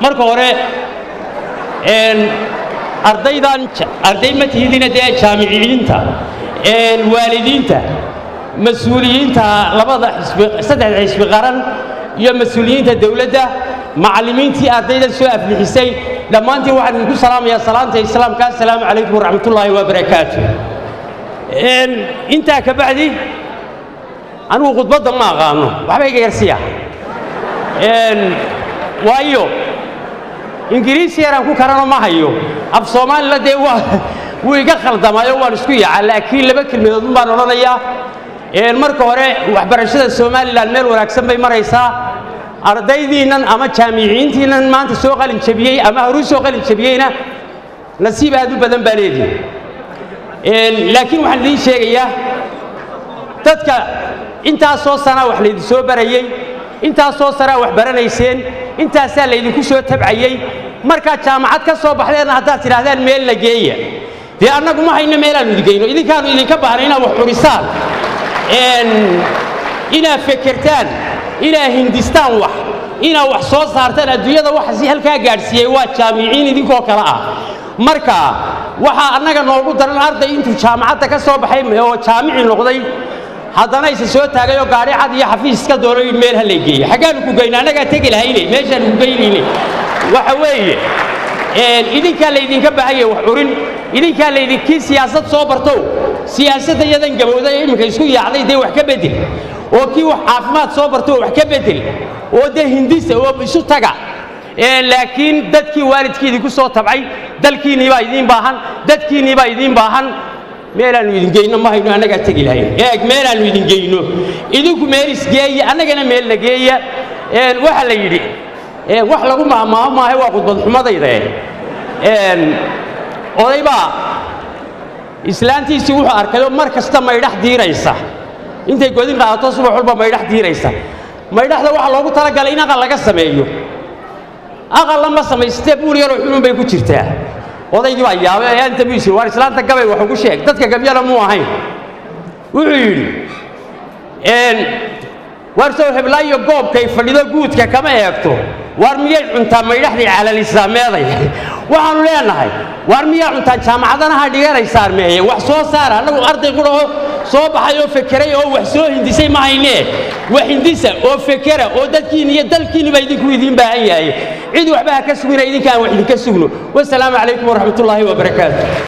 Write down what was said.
marka hore arday ma tihidina dee jaamiciyiinta waalidiinta mas-uuliyiinta saddexda xisbi qaran iyo mas-uuliyiinta dawladda macallimiintii ardaydan soo aflixisay dhammaantiin waxaan idinku salaamayaa salaanta islaamka assalaamu calaykum waraxmatullaahi wabarakaatu intaa ka bacdi anigu khudbadda ma aqaano waxba iga yarsiya waayo ingiriisi yaraan ku karano ma hayo af soomaalila dee wuu iga khaldamayo waan isku yaacaa laakiin laba kelmadood baan odhanayaa marka hore waxbarashada somalilan meel wanaagsan bay maraysaa ardaydiinnan ama jaamiciyiintiinnan maanta soo qalin jabiyey ama horuu soo qalin jabiyeyna nasiib aad u badan baa leedihin laakiin waxaan idiin sheegayaa dadka intaasoo sanaa wax laydin soo barayey intaasoo sanaa wax baranayseen intaasaa laydinku soo tabcayey markaad jaamacad ka soo baxdeenna haddaad tidhaahdaan meel la geeya dee annagu ma hayno meelaannu idingeyno idinkaanu idinka baahna inaad wax xurisaan inaad fekertaan inaad hindistaan wax inaad wax soo saartaan adduunyada waxasi halkaa gaadhsiiyey waa jaamiciin idinkoo kale ah marka waxaa annaga noogu daran arday intuu jaamacadda ka soo baxay oo jaamici noqday haddana isa soo taagay oo gaari cad iyo xafiis iska doono meel ha lay geeyo xaggaanu ku geyna annagaa tegi lahayne meeshaanu ku geynayne waxa weeye idinkaa laydinka baahaya wax curin idinkaa laydinkii siyaasad soo bartow siyaasadda yadan gabowday ee imminka isku yaacday dee wax ka bedel oo kii wax caafimaad soo barto wax ka bedel oo dee hindisa oo isu taga laakiin dadkii waalidkii idinku soo tabcay dalkiinnii baa idiin baahan dadkiinnii baa idiin baahan meelaannu idin geyno ma hayno annagaa tegi lahayn meelaannu idin geyno idinku meel isgeeya annagana meel la geeya waxa la yidhi wax lagu maahmaaho maahe waa khudbad xumadayda odaybaa islaantiisii wuxuu arkayoo mar kasta maydhax diiraysa intay godin qaadato subax walba maydhax diiraysa maydhaxda waxaa loogu talagalay in aqal laga sameeyo aqal lama samaystee buur yaroo xulun bay ku jirtaa odaygii baa yaabay inta buu yidhi waar islaanta gabay wax ugu sheeg dadka gabyana muu ahayn wuxuu yidhi waar soo heblaayo goobkay fadhido guudka kama eegto waar miyay cuntaa maydhaxdii calalisaa meeday waxaanu leenahay waar miyaa cuntaa jaamacadana ha dhiganaysaa meeye wax soo saara annagu arday qurahoo soo baxay oo fekeray oo wax soo hindisay ma haynee wax hindisa oo fekera oo dadkiinni iyo dalkiinni baa idinku idiin baahan yahay cid waxba ha ka sugina idinkaan wax idinka sugno wasalaamu calaykum waraxmatullaahi wabarakaatu